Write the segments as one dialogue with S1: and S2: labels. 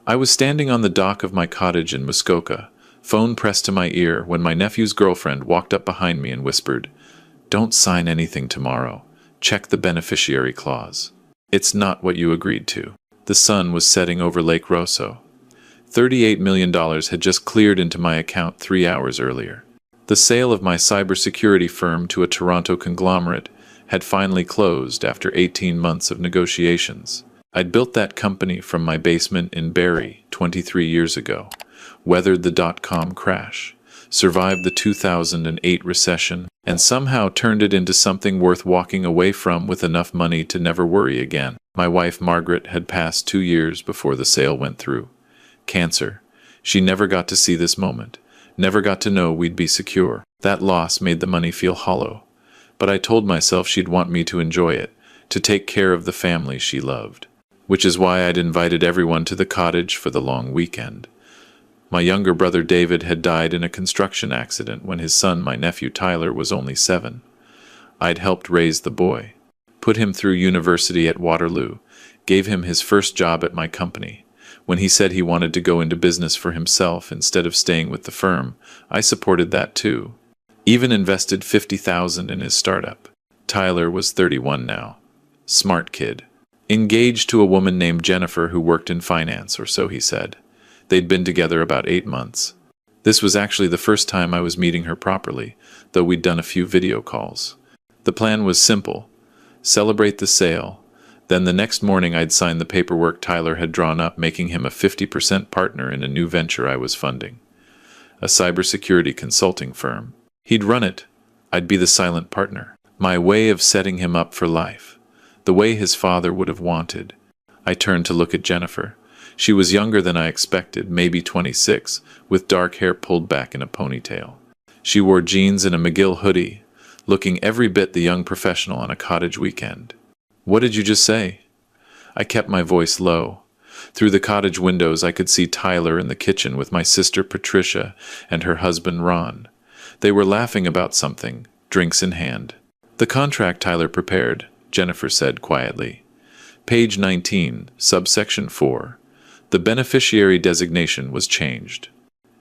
S1: I was standing on the dock of my cottage in Muskoka, phone pressed to my ear, when my nephew's girlfriend walked up behind me and whispered, "Don't sign anything tomorrow. Check the beneficiary clause. It's not what you agreed to." The sun was setting over Lake Rosso. $38 million had just cleared into my account 3 hours earlier. The sale of my cybersecurity firm to a Toronto conglomerate had finally closed after 18 months of negotiations. I'd built that company from my basement in Barrie 23 years ago, weathered the dot-com crash, survived the 2008 recession, and somehow turned it into something worth walking away from with enough money to never worry again. My wife Margaret had passed 2 years before the sale went through. Cancer. She never got to see this moment, never got to know we'd be secure. That loss made the money feel hollow. But I told myself she'd want me to enjoy it, to take care of the family she loved. Which is why I'd invited everyone to the cottage for the long weekend. My younger brother David had died in a construction accident when his son, my nephew Tyler, was only 7. I'd helped raise the boy, put him through university at Waterloo, gave him his first job at my company. When he said he wanted to go into business for himself instead of staying with the firm, I supported that too. Even invested $50,000 in his startup. Tyler was 31 now. Smart kid. Engaged to a woman named Jennifer who worked in finance, or so he said. They'd been together about 8 months. This was actually the first time I was meeting her properly, though we'd done a few video calls. The plan was simple. Celebrate the sale. Then the next morning I'd sign the paperwork Tyler had drawn up, making him a 50% partner in a new venture I was funding. A cybersecurity consulting firm. He'd run it. I'd be the silent partner. My way of setting him up for life. The way his father would have wanted. I turned to look at Jennifer. She was younger than I expected, maybe 26, with dark hair pulled back in a ponytail. She wore jeans and a McGill hoodie, looking every bit the young professional on a cottage weekend. "What did you just say?" I kept my voice low. Through the cottage windows I could see Tyler in the kitchen with my sister Patricia and her husband Ron. They were laughing about something, drinks in hand. "The contract Tyler prepared," Jennifer said quietly. "Page 19, subsection 4. The beneficiary designation was changed.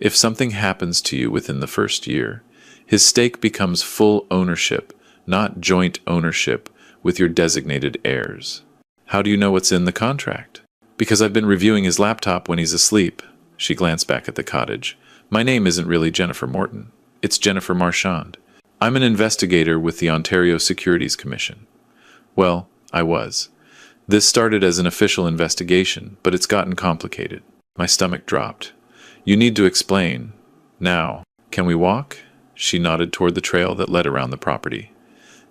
S1: If something happens to you within the first year, his stake becomes full ownership, not joint ownership, with your designated heirs." "How do you know what's in the contract?" "Because I've been reviewing his laptop when he's asleep." She glanced back at the cottage. "My name isn't really Jennifer Morton. It's Jennifer Marchand. I'm an investigator with the Ontario Securities Commission." Well, I was. This started as an official investigation, but it's gotten complicated. My stomach dropped. "You need to explain. Now. Can we walk?" She nodded toward the trail that led around the property.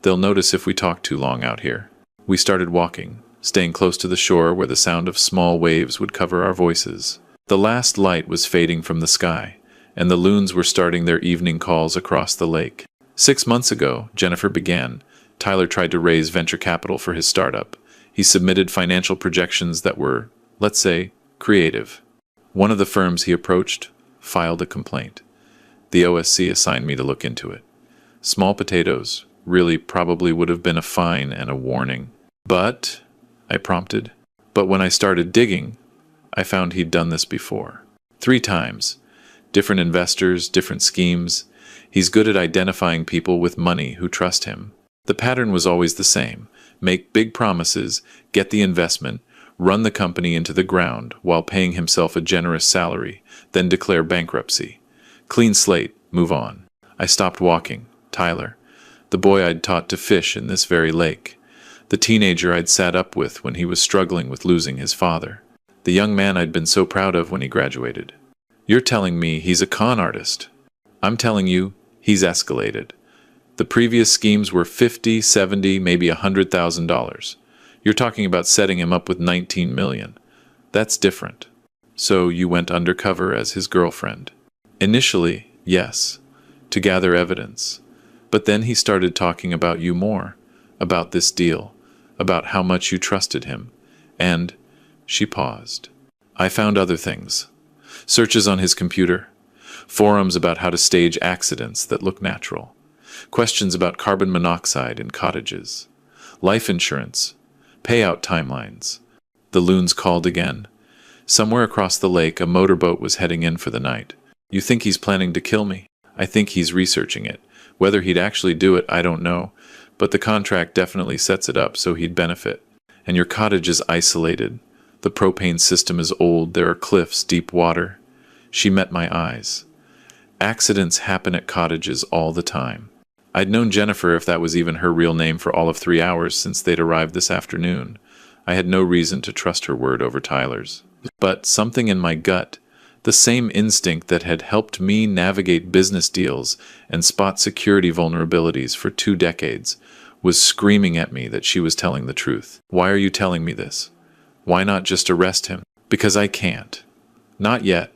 S1: "They'll notice if we talk too long out here." We started walking, staying close to the shore where the sound of small waves would cover our voices. The last light was fading from the sky, and the loons were starting their evening calls across the lake. 6 months ago, Jennifer began, Tyler tried to raise venture capital for his startup. He submitted financial projections that were, let's say, creative. One of the firms he approached filed a complaint. The OSC assigned me to look into it. Small potatoes, really probably would have been a fine and a warning. "But," I prompted. But when I started digging, I found he'd done this before. 3 times. Different investors, different schemes. He's good at identifying people with money who trust him. The pattern was always the same. Make big promises, get the investment, run the company into the ground while paying himself a generous salary, then declare bankruptcy. Clean slate, move on. I stopped walking. Tyler, the boy I'd taught to fish in this very lake. The teenager I'd sat up with when he was struggling with losing his father. The young man I'd been so proud of when he graduated. "You're telling me he's a con artist." "I'm telling you, he's escalated. The previous schemes were $50, $70, maybe $100,000. You're talking about setting him up with $19 million. That's different." "So you went undercover as his girlfriend?" "Initially, yes, to gather evidence. But then he started talking about you more, about this deal, about how much you trusted him. And," she paused, "I found other things. Searches on his computer, forums about how to stage accidents that look natural, questions about carbon monoxide in cottages, life insurance, payout timelines." The loons called again. Somewhere across the lake, a motorboat was heading in for the night. You think he's planning to kill me? I think he's researching it. Whether he'd actually do it, I don't know, but the contract definitely sets it up so he'd benefit. And your cottage is isolated. The propane system is old, there are cliffs, deep water. She met my eyes. Accidents happen at cottages all the time. I'd known Jennifer, if that was even her real name, for all of 3 hours since they'd arrived this afternoon. I had no reason to trust her word over Tyler's. But something in my gut, the same instinct that had helped me navigate business deals and spot security vulnerabilities for 2 decades, was screaming at me that she was telling the truth. Why are you telling me this? Why not just arrest him? Because I can't. Not yet.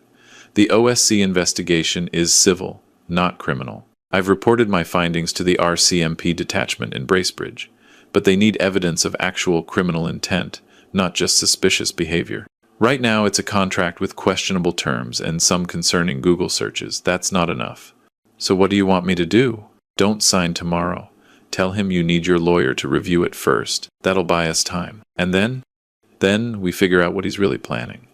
S1: The OSC investigation is civil, not criminal. I've reported my findings to the RCMP detachment in Bracebridge, but they need evidence of actual criminal intent, not just suspicious behavior. Right now, it's a contract with questionable terms and some concerning Google searches. That's not enough. So what do you want me to do? Don't sign tomorrow. Tell him you need your lawyer to review it first. That'll buy us time. And then? Then we figure out what he's really planning.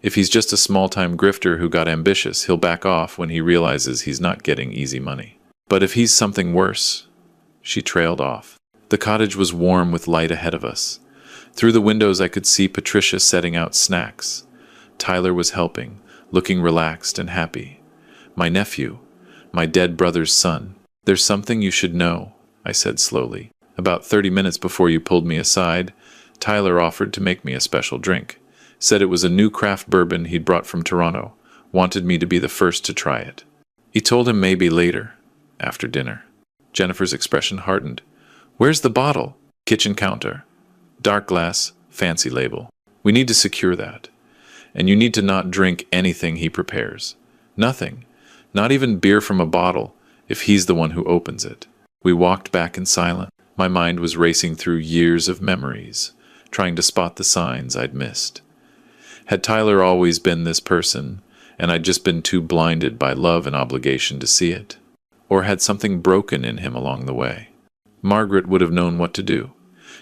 S1: If he's just a small-time grifter who got ambitious, he'll back off when he realizes he's not getting easy money. But if he's something worse... She trailed off. The cottage was warm with light ahead of us. Through the windows I could see Patricia setting out snacks. Tyler was helping, looking relaxed and happy. My nephew, my dead brother's son. There's something you should know, I said slowly. About 30 minutes before you pulled me aside, Tyler offered to make me a special drink. Said it was a new craft bourbon he'd brought from Toronto. Wanted me to be the first to try it. He told him maybe later, after dinner. Jennifer's expression hardened. Where's the bottle? Kitchen counter. Dark glass, fancy label. We need to secure that. And you need to not drink anything he prepares. Nothing. Not even beer from a bottle, if he's the one who opens it. We walked back in silence. My mind was racing through years of memories, trying to spot the signs I'd missed. Had Tyler always been this person, and I'd just been too blinded by love and obligation to see it? Or had something broken in him along the way? Margaret would have known what to do.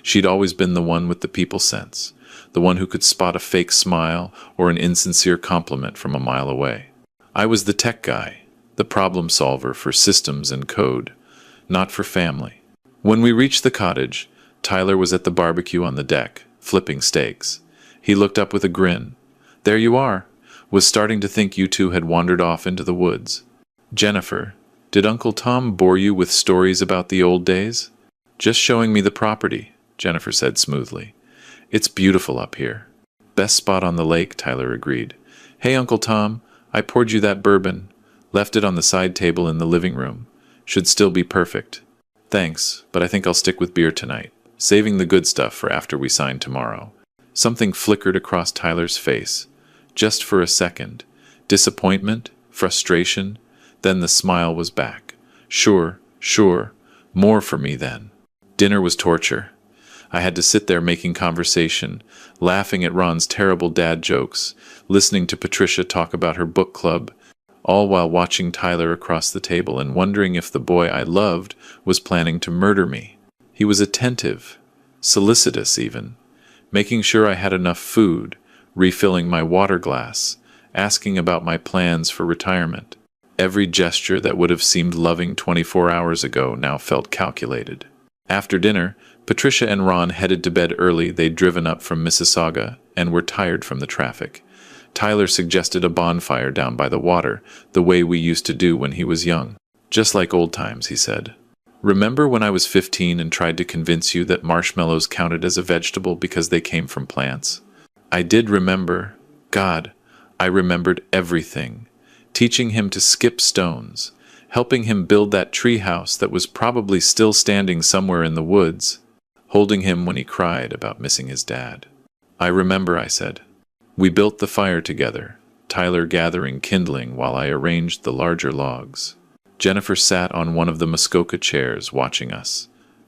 S1: She'd always been the one with the people sense, the one who could spot a fake smile or an insincere compliment from a mile away. I was the tech guy, the problem solver for systems and code, not for family. When we reached the cottage, Tyler was at the barbecue on the deck, flipping steaks. He looked up with a grin. There you are. Was starting to think you two had wandered off into the woods. Jennifer, did Uncle Tom bore you with stories about the old days? Just showing me the property, Jennifer said smoothly. It's beautiful up here. Best spot on the lake, Tyler agreed. Hey, Uncle Tom, I poured you that bourbon. Left it on the side table in the living room. Should still be perfect. Thanks, but I think I'll stick with beer tonight. Saving the good stuff for after we sign tomorrow. Something flickered across Tyler's face. Just for a second. Disappointment, frustration, then the smile was back. Sure. More for me then. Dinner was torture. I had to sit there making conversation, laughing at Ron's terrible dad jokes, listening to Patricia talk about her book club, all while watching Tyler across the table and wondering if the boy I loved was planning to murder me. He was attentive, solicitous even, making sure I had enough food, refilling my water glass, asking about my plans for retirement. Every gesture that would have seemed loving 24 hours ago now felt calculated. After dinner, Patricia and Ron headed to bed early. They'd driven up from Mississauga and were tired from the traffic. Tyler suggested a bonfire down by the water, the way we used to do when he was young. Just like old times, he said. Remember when I was 15 and tried to convince you that marshmallows counted as a vegetable because they came from plants? I did remember. God, I remembered everything. Teaching him to skip stones, helping him build that tree house that was probably still standing somewhere in the woods, holding him when he cried about missing his dad. I remember, I said. We built the fire together, Tyler gathering kindling while I arranged the larger logs. Jennifer sat on one of the Muskoka chairs watching us.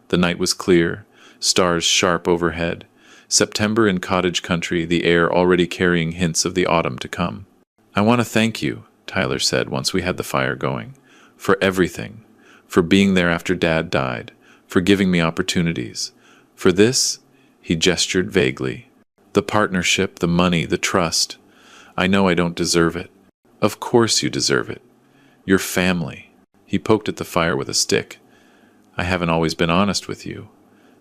S1: The night was clear, stars sharp overhead. September in cottage country, the air already carrying hints of the autumn to come. I want to thank you, Tyler said once we had the fire going, for everything, for being there after Dad died, for giving me opportunities. For this, he gestured vaguely. The partnership, the money, the trust. I know I don't deserve it. Of course you deserve it. Your family. He poked at the fire with a stick. I haven't always been honest with you.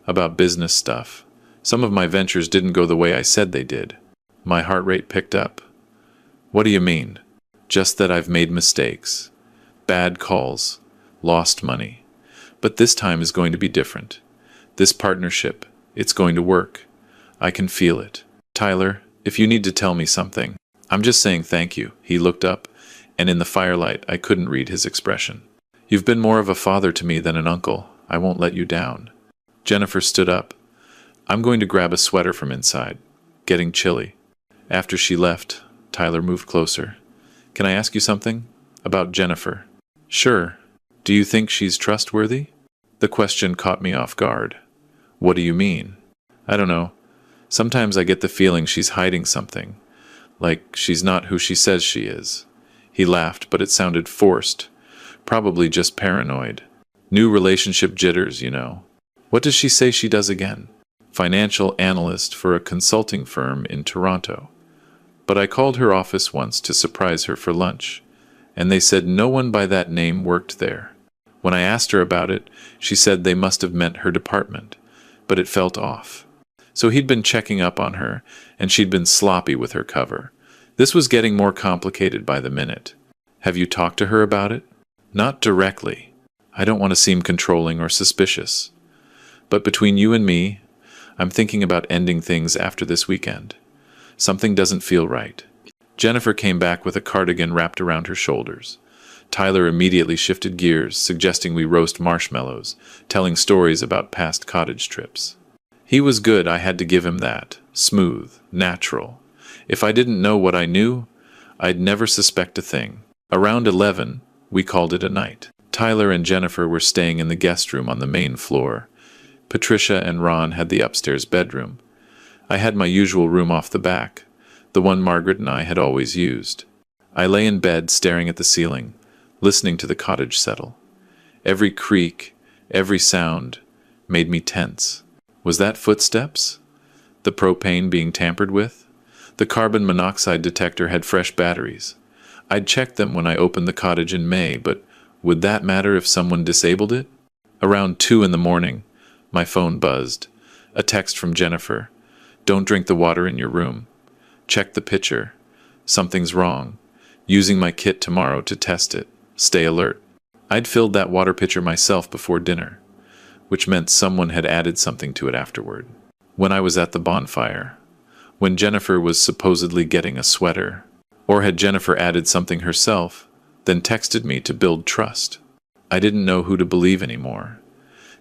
S1: About business stuff. Some of my ventures didn't go the way I said they did. My heart rate picked up. What do you mean? Just that I've made mistakes. Bad calls. Lost money. But this time is going to be different. This partnership, it's going to work. I can feel it. Tyler, if you need to tell me something, I'm just saying thank you. He looked up, and in the firelight I couldn't read his expression. You've been more of a father to me than an uncle. I won't let you down. Jennifer stood up. I'm going to grab a sweater from inside. Getting chilly. After she left, Tyler moved closer. Can I ask you something? About Jennifer. Sure. Do you think she's trustworthy? The question caught me off guard. What do you mean? I don't know. Sometimes I get the feeling she's hiding something. Like she's not who she says she is. He laughed, but it sounded forced. Probably just paranoid. New relationship jitters, you know. What does she say she does again? Financial analyst for a consulting firm in Toronto. But I called her office once to surprise her for lunch, and they said no one by that name worked there. When I asked her about it, she said they must have meant her department, but it felt off. So he'd been checking up on her, and she'd been sloppy with her cover. This was getting more complicated by the minute. Have you talked to her about it? Not directly. I don't want to seem controlling or suspicious. But between you and me, I'm thinking about ending things after this weekend. Something doesn't feel right. Jennifer came back with a cardigan wrapped around her shoulders. Tyler immediately shifted gears, suggesting we roast marshmallows, telling stories about past cottage trips. He was good, I had to give him that. Smooth, natural. If I didn't know what I knew, I'd never suspect a thing. Around 11, we called it a night. Tyler and Jennifer were staying in the guest room on the main floor. Patricia and Ron had the upstairs bedroom. I had my usual room off the back, the one Margaret and I had always used. I lay in bed staring at the ceiling, listening to the cottage settle. Every creak, every sound, made me tense. Was that footsteps? The propane being tampered with? The carbon monoxide detector had fresh batteries. I'd checked them when I opened the cottage in May, but would that matter if someone disabled it? Around 2 in the morning, my phone buzzed. A text from Jennifer. Don't drink the water in your room. Check the pitcher. Something's wrong. Using my kit tomorrow to test it. Stay alert. I'd filled that water pitcher myself before dinner, which meant someone had added something to it afterward. When I was at the bonfire. When Jennifer was supposedly getting a sweater. Or had Jennifer added something herself, then texted me to build trust? I didn't know who to believe anymore.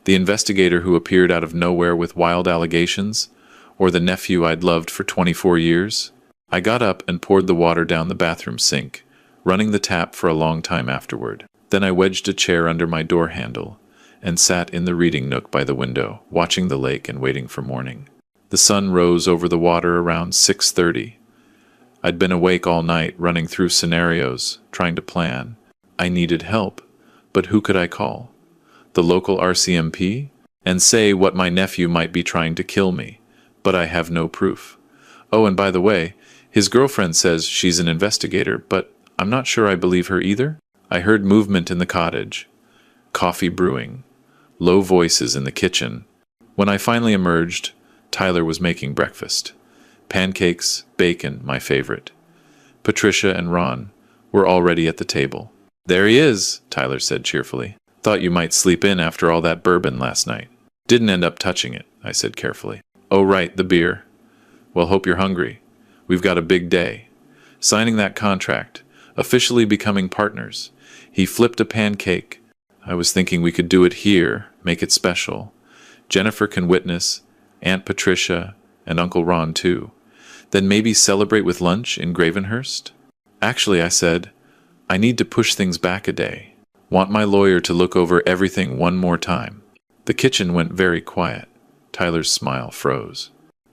S1: The investigator who appeared out of nowhere with wild allegations, or the nephew I'd loved for 24 years? I got up and poured the water down the bathroom sink, running the tap for a long time afterward. Then I wedged a chair under my door handle and sat in the reading nook by the window, watching the lake and waiting for morning. The sun rose over the water around 6:30. I'd been awake all night, running through scenarios, trying to plan. I needed help, but who could I call? The local RCMP? And say what my nephew might be trying to kill me, but I have no proof. Oh, and by the way, his girlfriend says she's an investigator, but I'm not sure I believe her either. I heard movement in the cottage, coffee brewing, low voices in the kitchen. When I finally emerged, Tyler was making breakfast. Pancakes, bacon, my favorite. Patricia and Ron were already at the table. There he is, Tyler said cheerfully. Thought you might sleep in after all that bourbon last night. Didn't end up touching it, I said carefully. Oh right, the beer. Well, hope you're hungry. We've got a big day. Signing that contract, officially becoming partners. He flipped a pancake. I was thinking we could do it here, make it special. Jennifer can witness, Aunt Patricia, and Uncle Ron too. Then maybe celebrate with lunch in Gravenhurst? Actually, I said, I need to push things back a day. Want my lawyer to look over everything one more time. The kitchen went very quiet. Tyler's smile froze.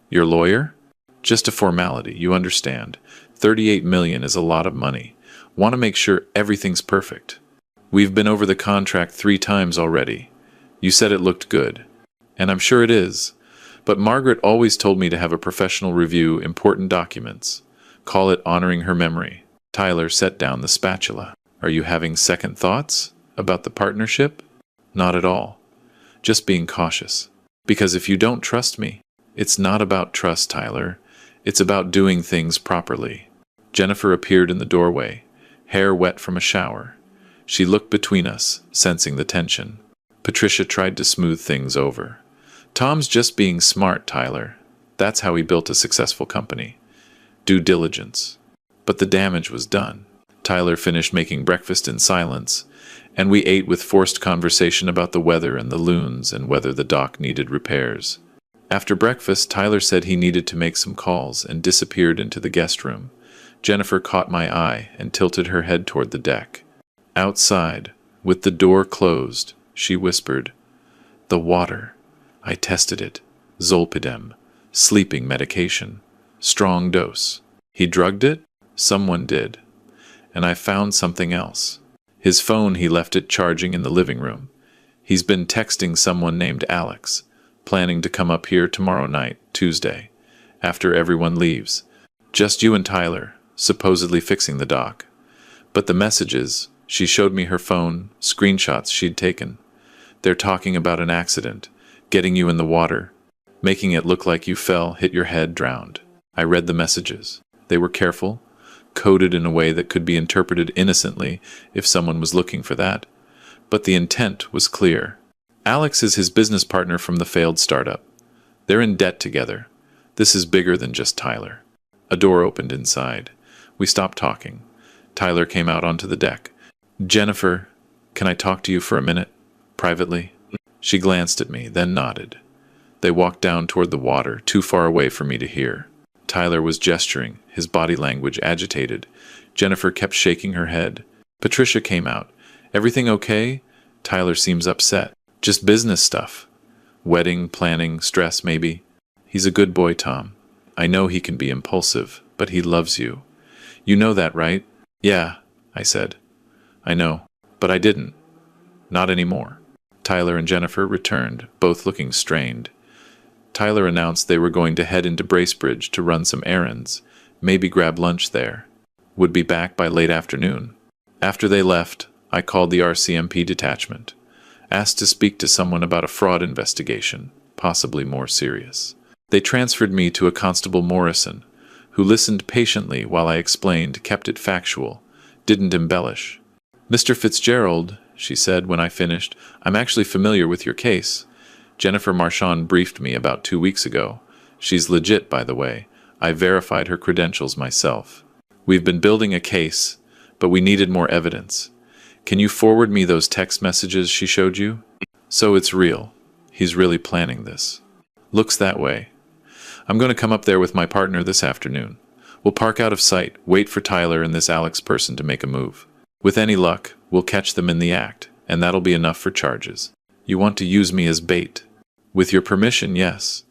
S1: Your lawyer? Just a formality, you understand. 38 million is a lot of money. Want to make sure everything's perfect. We've been over the contract 3 times already. You said it looked good. And I'm sure it is. But Margaret always told me to have a professional review important documents. Call it honoring her memory. Tyler set down the spatula. Are you having second thoughts about the partnership? Not at all. Just being cautious. Because if you don't trust me, it's not about trust, Tyler. It's about doing things properly. Jennifer appeared in the doorway, hair wet from a shower. She looked between us, sensing the tension. Patricia tried to smooth things over. Tom's just being smart, Tyler. That's how he built a successful company. Due diligence. But the damage was done. Tyler finished making breakfast in silence, and we ate with forced conversation about the weather and the loons and whether the dock needed repairs. After breakfast, Tyler said he needed to make some calls and disappeared into the guest room. Jennifer caught my eye and tilted her head toward the deck. Outside, with the door closed, she whispered, "The water. I tested it. Zolpidem. Sleeping medication. Strong dose. He drugged it? Someone did. And I found something else. His phone, he left it charging in the living room. He's been texting someone named Alex, planning to come up here tomorrow night, Tuesday, after everyone leaves. Just you and Tyler, supposedly fixing the dock. But the messages, she showed me her phone, screenshots she'd taken. They're talking about an accident, getting you in the water, making it look like you fell, hit your head, drowned. I read the messages. They were careful, coded in a way that could be interpreted innocently if someone was looking for that. But the intent was clear. Alex is his business partner from the failed startup. They're in debt together. This is bigger than just Tyler. A door opened inside. We stopped talking. Tyler came out onto the deck. "Jennifer, can I talk to you for a minute? Privately?" She glanced at me, then nodded. They walked down toward the water, too far away for me to hear. Tyler was gesturing, his body language agitated. Jennifer kept shaking her head. Patricia came out. "Everything okay?" Tyler seems upset. "Just business stuff. Wedding, planning, stress maybe." "He's a good boy, Tom. I know he can be impulsive, but he loves you. You know that, right?" "Yeah," I said. "I know. But I didn't. Not anymore." Tyler and Jennifer returned, both looking strained. Tyler announced they were going to head into Bracebridge to run some errands, maybe grab lunch there. Would be back by late afternoon. After they left, I called the RCMP detachment. Asked to speak to someone about a fraud investigation, possibly more serious. They transferred me to a Constable Morrison, who listened patiently while I explained, kept it factual, didn't embellish. "Mr. Fitzgerald," she said when I finished, "I'm actually familiar with your case. Jennifer Marchand briefed me about 2 weeks ago. She's legit, by the way. I verified her credentials myself. We've been building a case, but we needed more evidence. Can you forward me those text messages she showed you? So it's real. He's really planning this. Looks that way. I'm going to come up there with my partner this afternoon. We'll park out of sight, wait for Tyler and this Alex person to make a move. With any luck, we'll catch them in the act, and that'll be enough for charges. You want to use me as bait? With your permission, yes.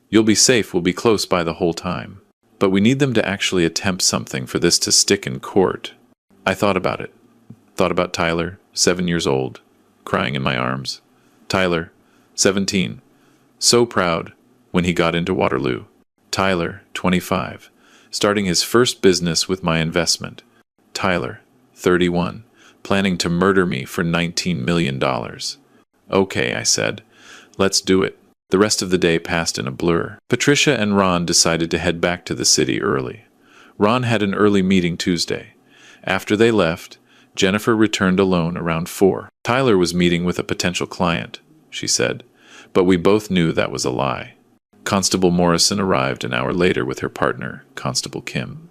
S1: You'll be safe, we'll be close by the whole time. But we need them to actually attempt something for this to stick in court." I thought about it. Thought about Tyler, 7 years old, crying in my arms. Tyler, 17, so proud when he got into Waterloo. Tyler, 25, starting his first business with my investment. Tyler, 31, planning to murder me for $19 million. "Okay," I said. "Let's do it." The rest of the day passed in a blur. Patricia and Ron decided to head back to the city early. Ron had an early meeting Tuesday. After they left, Jennifer returned alone around 4. "Tyler was meeting with a potential client," she said, but we both knew that was a lie. Constable Morrison arrived an hour later with her partner, Constable Kim.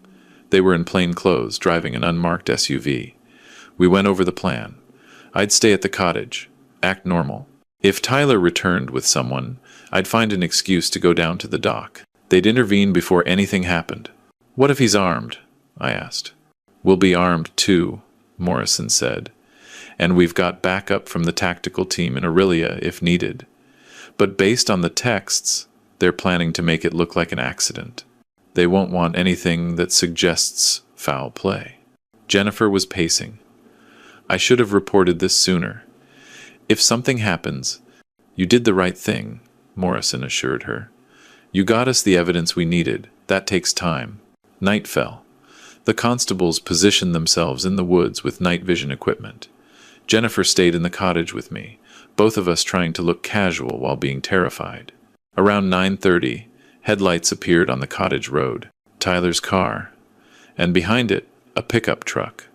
S1: They were in plain clothes, driving an unmarked SUV. We went over the plan. I'd stay at the cottage, act normal. If Tyler returned with someone, I'd find an excuse to go down to the dock. They'd intervene before anything happened. "What if he's armed?" I asked. "We'll be armed too," Morrison said. "And we've got backup from the tactical team in Aurelia if needed. But based on the texts, they're planning to make it look like an accident. They won't want anything that suggests foul play." Jennifer was pacing. "I should have reported this sooner. If something happens, you did the right thing," Morrison assured her. You got us the evidence we needed. That takes time. Night fell. The constables positioned themselves in the woods with night vision equipment. Jennifer stayed in the cottage with me, both of us trying to look casual while being terrified. Around 9:30, headlights appeared on the cottage road. Tyler's car. And behind it, a pickup truck.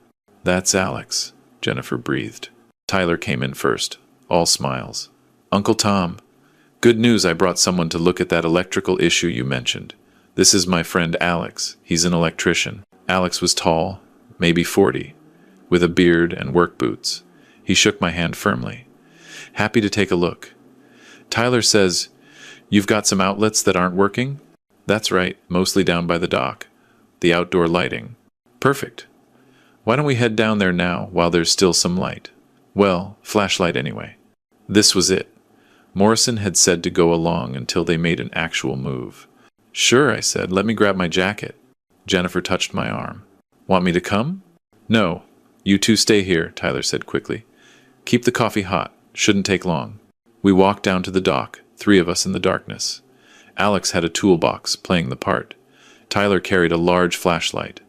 S1: "That's Alex," Jennifer breathed. Tyler came in first, all smiles. "Uncle Tom, good news, I brought someone to look at that electrical issue you mentioned. This is my friend Alex. He's an electrician." Alex was tall, maybe 40, with a beard and work boots. He shook my hand firmly. "Happy to take a look." "Tyler says, you've got some outlets that aren't working?" "That's right, mostly down by the dock. The outdoor lighting." "Perfect. Why don't we head down there now while there's still some light?" "Well, flashlight anyway." This was it. Morrison had said to go along until they made an actual move. "Sure," I said. "Let me grab my jacket." Jennifer touched my arm. "Want me to come?" "No. You two stay here," Tyler said quickly. "Keep the coffee hot. Shouldn't take long." We walked down to the dock, three of us in the darkness. Alex had a toolbox, playing the part. Tyler carried a large flashlight.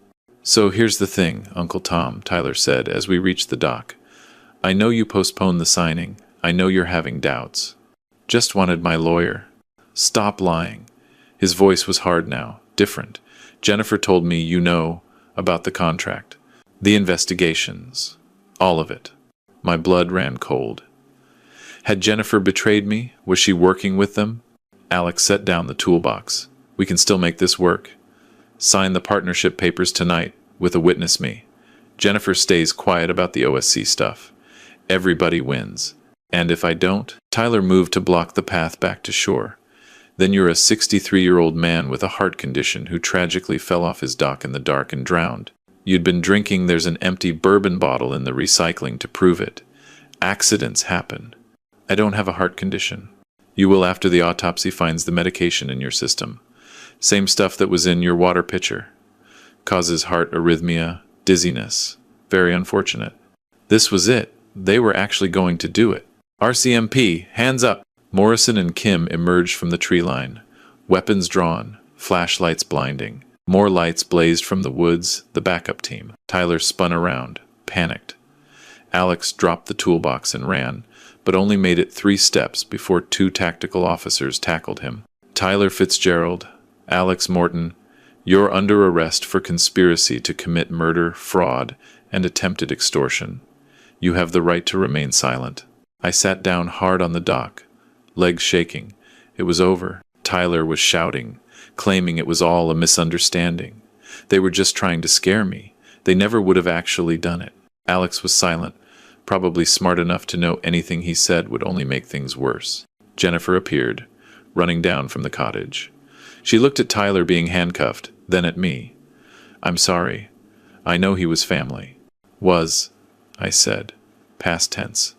S1: "So here's the thing, Uncle Tom," Tyler said as we reached the dock. "I know you postponed the signing. I know you're having doubts. Just wanted my lawyer." "Stop lying." His voice was hard now, different. "Jennifer told me you know about the contract. The investigations. All of it." My blood ran cold. Had Jennifer betrayed me? Was she working with them? Alex set down the toolbox. "We can still make this work. Sign the partnership papers tonight, with a witness me. Jennifer stays quiet about the OSC stuff. Everybody wins. And if I don't?" Tyler moved to block the path back to shore. "Then you're a 63-year-old man with a heart condition who tragically fell off his dock in the dark and drowned. You'd been drinking, there's an empty bourbon bottle in the recycling to prove it. Accidents happen. I don't have a heart condition. You will after the autopsy finds the medication in your system. Same stuff that was in your water pitcher. Causes heart arrhythmia, dizziness. Very unfortunate." This was it. They were actually going to do it. "RCMP, hands up!" Morrison and Kim emerged from the tree line. Weapons drawn, flashlights blinding. More lights blazed from the woods, the backup team. Tyler spun around, panicked. Alex dropped the toolbox and ran, but only made it 3 steps before 2 tactical officers tackled him. "Tyler Fitzgerald, Alex Morton, you're under arrest for conspiracy to commit murder, fraud, and attempted extortion. You have the right to remain silent." I sat down hard on the dock, legs shaking. It was over. Tyler was shouting, claiming it was all a misunderstanding. They were just trying to scare me. They never would have actually done it. Alex was silent, probably smart enough to know anything he said would only make things worse. Jennifer appeared, running down from the cottage. She looked at Tyler being handcuffed, then at me. "I'm sorry. I know he was family." "Was," I said, past tense.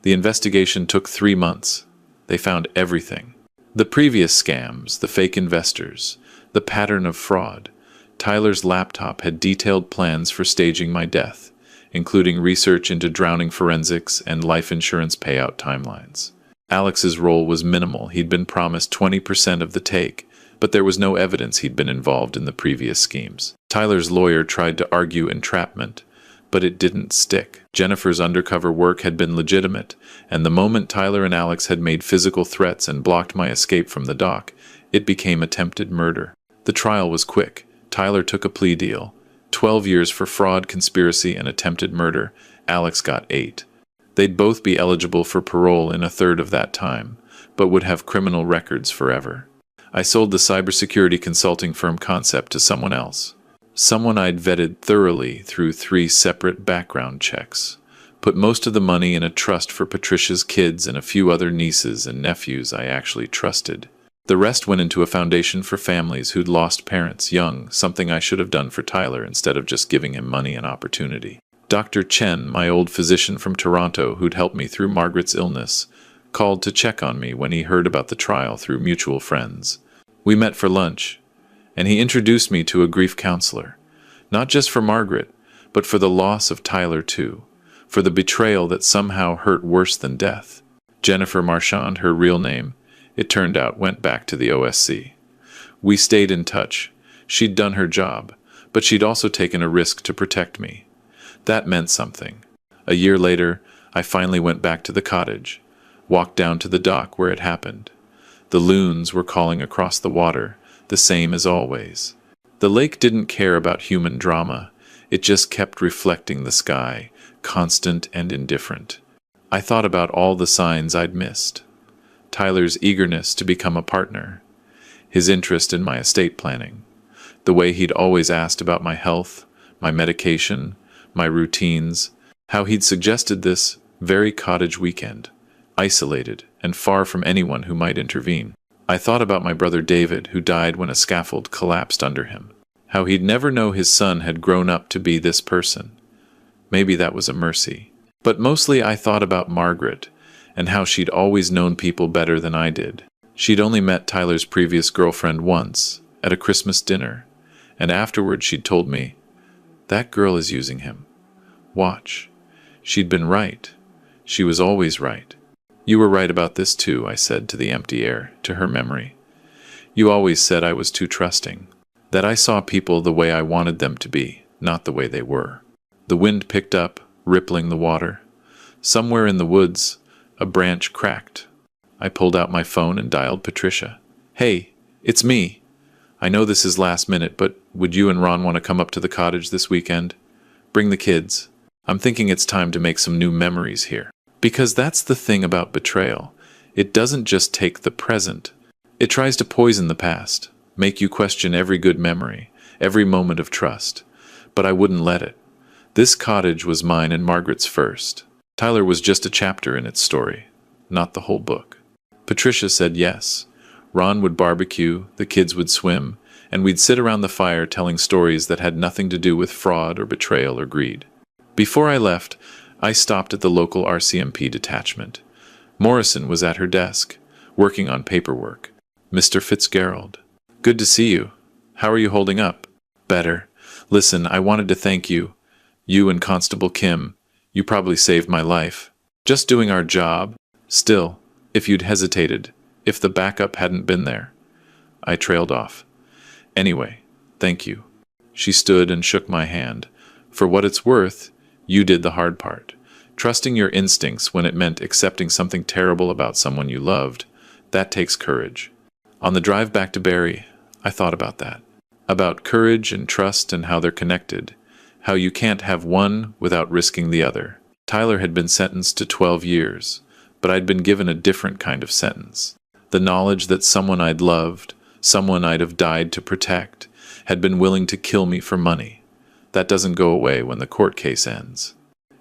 S1: "The investigation took 3 months. They found everything. The previous scams, the fake investors, the pattern of fraud. Tyler's laptop had detailed plans for staging my death, including research into drowning forensics and life insurance payout timelines. Alex's role was minimal. He'd been promised 20% of the take, but there was no evidence he'd been involved in the previous schemes. Tyler's lawyer tried to argue entrapment, but it didn't stick. Jennifer's undercover work had been legitimate, and the moment Tyler and Alex had made physical threats and blocked my escape from the dock, it became attempted murder. The trial was quick. Tyler took a plea deal. 12 years for fraud, conspiracy, and attempted murder. Alex got 8. They'd both be eligible for parole in a third of that time, but would have criminal records forever. I sold the cybersecurity consulting firm concept to someone else. Someone I'd vetted thoroughly through 3 separate background checks. Put most of the money in a trust for Patricia's kids and a few other nieces and nephews I actually trusted. The rest went into a foundation for families who'd lost parents young, something I should have done for Tyler instead of just giving him money and opportunity. Dr. Chen, my old physician from Toronto who'd helped me through Margaret's illness, called to check on me when he heard about the trial through mutual friends. We met for lunch, and he introduced me to a grief counselor. Not just for Margaret, but for the loss of Tyler too, for the betrayal that somehow hurt worse than death. Jennifer Marchand, her real name, it turned out went back to the OSC. We stayed in touch. She'd done her job, but she'd also taken a risk to protect me. That meant something. A year later, I finally went back to the cottage, walked down to the dock where it happened. The loons were calling across the water, the same as always. The lake didn't care about human drama. It just kept reflecting the sky, constant and indifferent. I thought about all the signs I'd missed. Tyler's eagerness to become a partner, his interest in my estate planning, the way he'd always asked about my health, my medication, my routines, how he'd suggested this very cottage weekend, isolated and far from anyone who might intervene. I thought about my brother David, who died when a scaffold collapsed under him, how he'd never know his son had grown up to be this person. Maybe that was a mercy. But mostly I thought about Margaret, and how she'd always known people better than I did. She'd only met Tyler's previous girlfriend once, at a Christmas dinner, and afterward she'd told me, "That girl is using him. Watch." She'd been right. She was always right. "You were right about this too," I said to the empty air, to her memory. "You always said I was too trusting, that I saw people the way I wanted them to be, not the way they were." The wind picked up, rippling the water. Somewhere in the woods, a branch cracked. I pulled out my phone and dialed Patricia. "Hey, it's me. I know this is last minute, but would you and Ron want to come up to the cottage this weekend? Bring the kids. I'm thinking it's time to make some new memories here." Because that's the thing about betrayal. It doesn't just take the present. It tries to poison the past, make you question every good memory, every moment of trust. But I wouldn't let it. This cottage was mine and Margaret's first. Tyler was just a chapter in its story, not the whole book. Patricia said yes. Ron would barbecue, the kids would swim, and we'd sit around the fire telling stories that had nothing to do with fraud or betrayal or greed. Before I left, I stopped at the local RCMP detachment. Morrison was at her desk, working on paperwork. "Mr. Fitzgerald. Good to see you. How are you holding up?" "Better. Listen, I wanted to thank you. You and Constable Kim. You probably saved my life. Just doing our job. Still, if you'd hesitated, if the backup hadn't been there." I trailed off. "Anyway, thank you." She stood and shook my hand. "For what it's worth, you did the hard part. Trusting your instincts when it meant accepting something terrible about someone you loved, that takes courage." On the drive back to Barrie, I thought about that. About courage and trust and how they're connected. How you can't have one without risking the other. Tyler had been sentenced to 12 years, but I'd been given a different kind of sentence. The knowledge that someone I'd loved, someone I'd have died to protect, had been willing to kill me for money. That doesn't go away when the court case ends.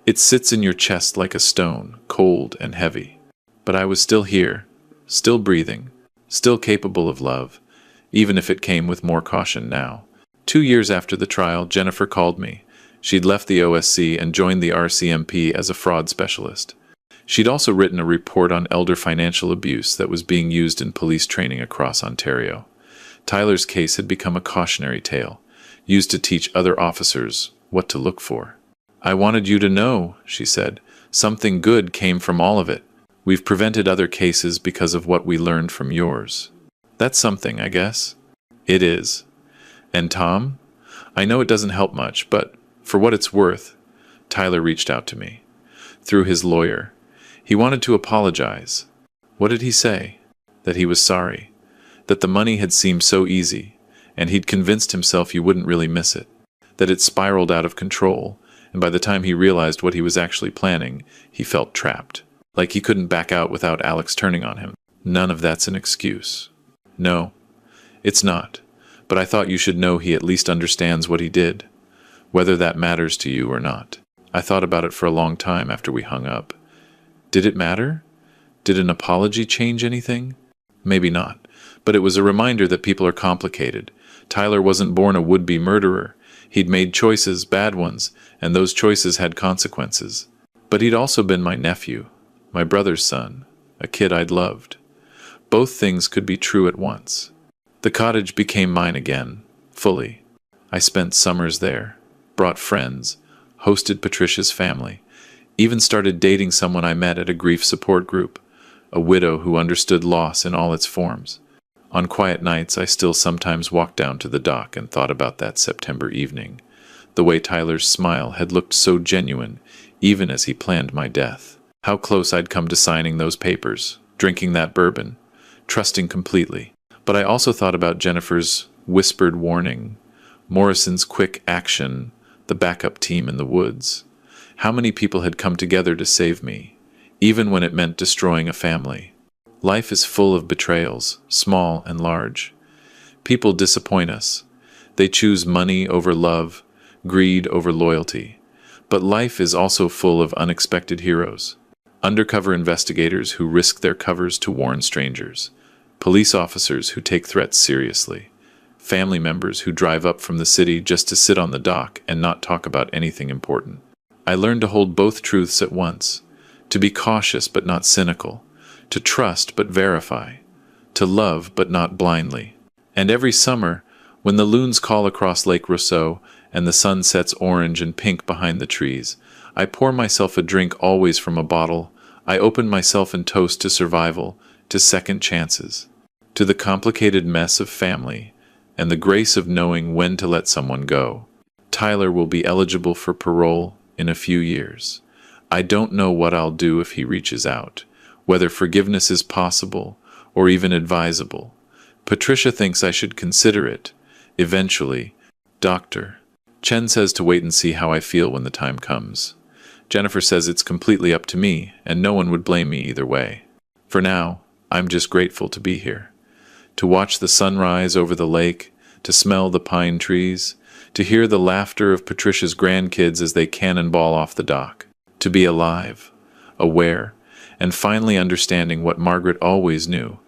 S1: It sits in your chest like a stone, cold and heavy. But I was still here, still breathing, still capable of love, even if it came with more caution now. 2 years after the trial, Jennifer called me. She'd left the OSC and joined the RCMP as a fraud specialist. She'd also written a report on elder financial abuse that was being used in police training across Ontario. Tyler's case had become a cautionary tale, used to teach other officers what to look for. "I wanted you to know," she said. "Something good came from all of it. We've prevented other cases because of what we learned from yours." That's something, I guess. It is. And Tom? I know it doesn't help much, but for what it's worth, Tyler reached out to me. Through his lawyer. He wanted to apologize. What did he say? That he was sorry. That the money had seemed so easy, and he'd convinced himself you wouldn't really miss it. That it spiraled out of control, and by the time he realized what he was actually planning, he felt trapped. Like he couldn't back out without Alex turning on him. None of that's an excuse. No, it's not. But I thought you should know he at least understands what he did, whether that matters to you or not. I thought about it for a long time after we hung up. Did it matter? Did an apology change anything? Maybe not, but it was a reminder that people are complicated. Tyler wasn't born a would-be murderer. He'd made choices, bad ones, and those choices had consequences. But he'd also been my nephew, my brother's son, a kid I'd loved. Both things could be true at once. The cottage became mine again, fully. I spent summers there, brought friends, hosted Patricia's family, even started dating someone I met at a grief support group, a widow who understood loss in all its forms. On quiet nights, I still sometimes walked down to the dock and thought about that September evening. The way Tyler's smile had looked so genuine, even as he planned my death. How close I'd come to signing those papers, drinking that bourbon, trusting completely. But I also thought about Jennifer's whispered warning, Morrison's quick action, the backup team in the woods. How many people had come together to save me, even when it meant destroying a family? Life is full of betrayals, small and large. People disappoint us. They choose money over love, greed over loyalty. But life is also full of unexpected heroes. Undercover investigators who risk their covers to warn strangers. Police officers who take threats seriously. Family members who drive up from the city just to sit on the dock and not talk about anything important. I learned to hold both truths at once. To be cautious but not cynical. To trust but verify. To love but not blindly. And every summer, when the loons call across Lake Rousseau and the sun sets orange and pink behind the trees, I pour myself a drink always from a bottle. I open myself and toast to survival, to second chances, to the complicated mess of family, and the grace of knowing when to let someone go. Tyler will be eligible for parole in a few years. I don't know what I'll do if he reaches out, whether forgiveness is possible or even advisable. Patricia thinks I should consider it. Eventually, Dr. Chen says to wait and see how I feel when the time comes. Jennifer says it's completely up to me, and no one would blame me either way. For now, I'm just grateful to be here. To watch the sunrise over the lake, to smell the pine trees, to hear the laughter of Patricia's grandkids as they cannonball off the dock. To be alive, aware, and finally understanding what Margaret always knew,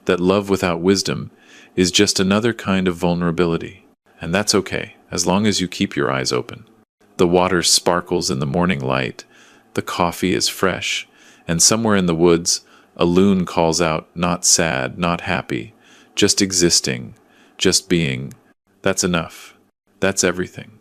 S1: that love without wisdom is just another kind of vulnerability. And that's okay, as long as you keep your eyes open. The water sparkles in the morning light, the coffee is fresh, and somewhere in the woods, a loon calls out, not sad, not happy, just existing, just being. That's enough. That's everything.